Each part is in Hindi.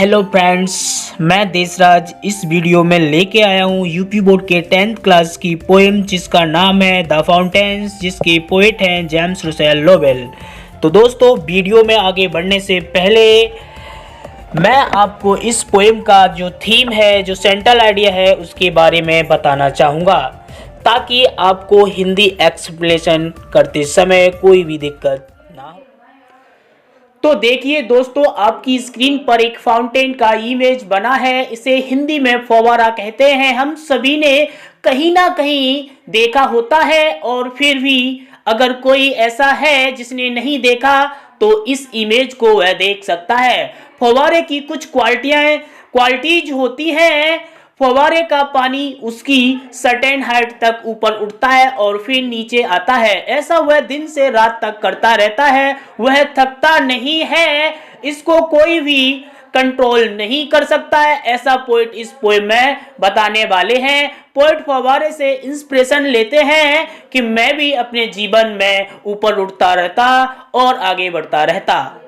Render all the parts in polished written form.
हेलो फ्रेंड्स, मैं देसराज इस वीडियो में लेके आया हूँ यूपी बोर्ड के 10th क्लास की पोएम जिसका नाम है द फाउंटेन्स, जिसके पोएट हैं जेम्स रसेल लोवेल। तो दोस्तों, वीडियो में आगे बढ़ने से पहले मैं आपको इस पोएम का जो थीम है, जो सेंट्रल आइडिया है, उसके बारे में बताना चाहूँगा ताकि आपको हिंदी एक्सप्लेनेशन करते समय कोई भी दिक्कत ना हो। तो देखिए दोस्तों, आपकी स्क्रीन पर एक फाउंटेन का इमेज बना है। इसे हिंदी में फव्वारा कहते हैं। हम सभी ने कहीं ना कहीं देखा होता है, और फिर भी अगर कोई ऐसा है जिसने नहीं देखा तो इस इमेज को वह देख सकता है। फव्वारे की कुछ क्वालिटीज होती हैं। फव्वारे का पानी उसकी सर्टेन हाइट तक ऊपर उठता है और फिर नीचे आता है। ऐसा वह दिन से रात तक करता रहता है। वह थकता नहीं है। इसको कोई भी कंट्रोल नहीं कर सकता है। ऐसा पोएट इस पोएम में बताने वाले हैं। पोएट फव्वारे से इंस्पिरेशन लेते हैं कि मैं भी अपने जीवन में ऊपर उठता रहता और आगे बढ़ता रहता।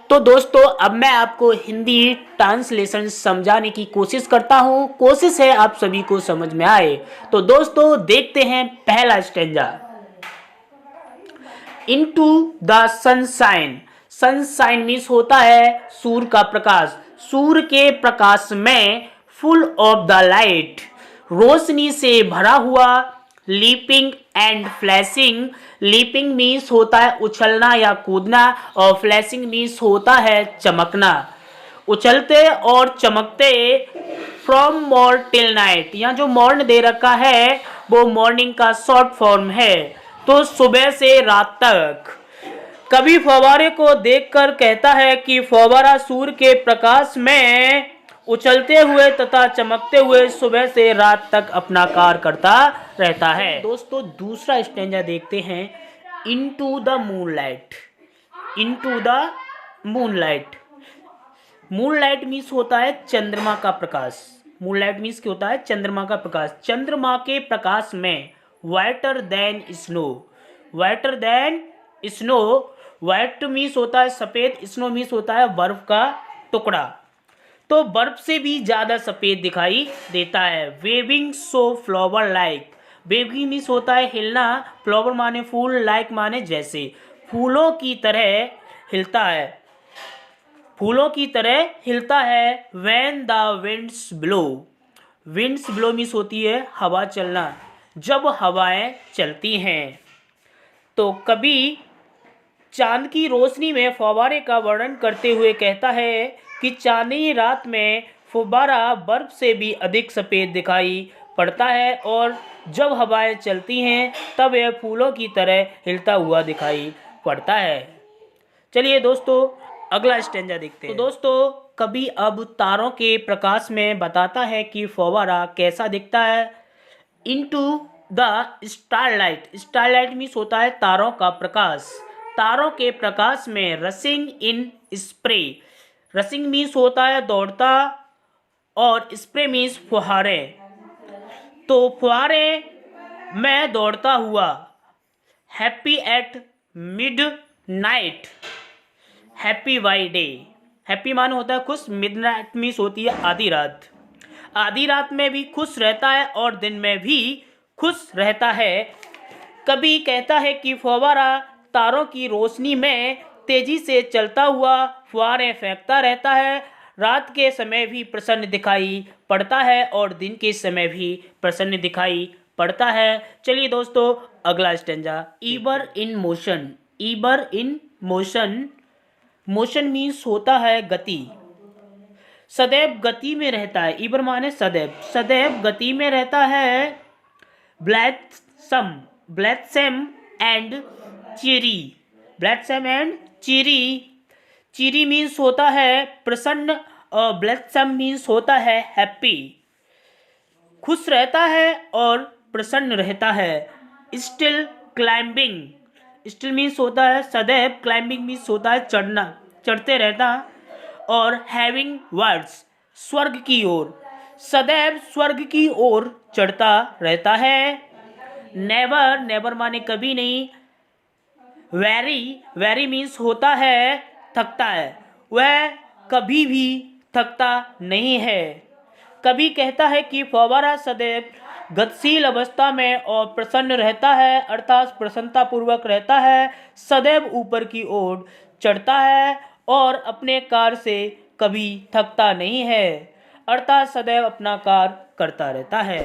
तो दोस्तों, अब मैं आपको हिंदी ट्रांसलेशन समझाने की कोशिश करता हूँ। कोशिश है आप सभी को समझ में आए। तो दोस्तों, देखते हैं पहला stanza. Into the sunshine. Sunshine means होता है सूर्य का प्रकाश। सूर्य के प्रकाश में, फुल ऑफ द लाइट, रोशनी से भरा हुआ। Leaping and flashing. Leaping means होता है उछलना या कूदना, और फ्लैशिंग मीन्स होता है चमकना। उछलते और चमकते। From morn till night. यहाँ जो मॉर्न दे रखा है वो मॉर्निंग का शॉर्ट फॉर्म है। तो सुबह से रात तक। कवि फव्वारे को देखकर कहता है कि फव्वारा सूर्य के प्रकाश में उछलते हुए तथा चमकते हुए सुबह से रात तक अपना कार्य करता रहता है। दोस्तों, दूसरा स्टेंजा देखते हैं। Into the moonlight. Into the moonlight. Moonlight means होता है चंद्रमा का प्रकाश। मूनलाइट मीन्स क्या होता है? चंद्रमा का प्रकाश। चंद्रमा के प्रकाश में, whiter than snow. Whiter than snow. White means होता है सफेद, स्नो मीन्स होता है बर्फ का टुकड़ा। तो बर्फ से भी ज्यादा सफेद दिखाई देता है। Waving so flower like. Waving means होता है हिलना। फ्लावर माने फूल, लाइक माने जैसे, फूलों की तरह हिलता है। फूलों की तरह हिलता है। When the winds blow. Winds blow means होती है हवा चलना। जब हवाएं चलती हैं। तो कभी चांद की रोशनी में फव्वारे का वर्णन करते हुए कहता है कि चांदनी रात में फव्वारा बर्फ से भी अधिक सफ़ेद दिखाई पड़ता है, और जब हवाएं चलती हैं तब यह फूलों की तरह हिलता हुआ दिखाई पड़ता है। चलिए दोस्तों, अगला स्टेंजा देखते हैं। तो दोस्तों, कवि अब तारों के प्रकाश में बताता है कि फव्वारा कैसा दिखता है। Into the starlight. Starlight means होता है तारों का प्रकाश। तारों के प्रकाश में, रसिंग इन स्प्रे। रसिंग मीन्स होता है दौड़ता, और स्प्रे मीन्स फुहारे। तो फुहारे में दौड़ता हुआ। Happy at mid night. Happy by day. Happy मान होता है खुश, मिडनाइट मीन्स होती है आधी रात। आधी रात में भी खुश रहता है और दिन में भी खुश रहता है। कभी कहता है कि फव्वारा तारों की रोशनी में तेजी से चलता हुआ फुहारे फेंकता रहता है। रात के समय भी प्रसन्न दिखाई पड़ता है और दिन के समय भी प्रसन्न दिखाई पड़ता है। चलिए दोस्तों, अगला stanza. Ever in motion. Ever in motion. Motion means होता है गति। सदैव गति में रहता है। ईबर माने सदैव। सदैव गति में रहता है। ब्लैथसम। ब्लैथसम एंड चीरी। ब्लैथसम एंड चीरी। चीरी मीन्स होता है प्रसन्न, और ब्लैथसम मीन्स होता है हैप्पी। खुश रहता है और प्रसन्न रहता है। Still climbing. स्टिल मीन्स होता है सदैव। क्लाइंबिंग मीन्स होता है चढ़ना, चढ़ते रहना। और हैविंग वर्ड्स, स्वर्ग की ओर। सदैव स्वर्ग की ओर चढ़ता रहता है। नेवर। नेवर माने कभी नहीं। वेरी। वेरी मीन्स होता है थकता है। वह कभी भी थकता नहीं है। कवि कहता है कि फव्वारा सदैव गतिशील अवस्था में और प्रसन्न रहता है, अर्थात प्रसन्नता पूर्वक रहता है, सदैव ऊपर की ओर चढ़ता है और अपने कार्य से कभी थकता नहीं है, अर्थात सदैव अपना कार्य करता रहता है।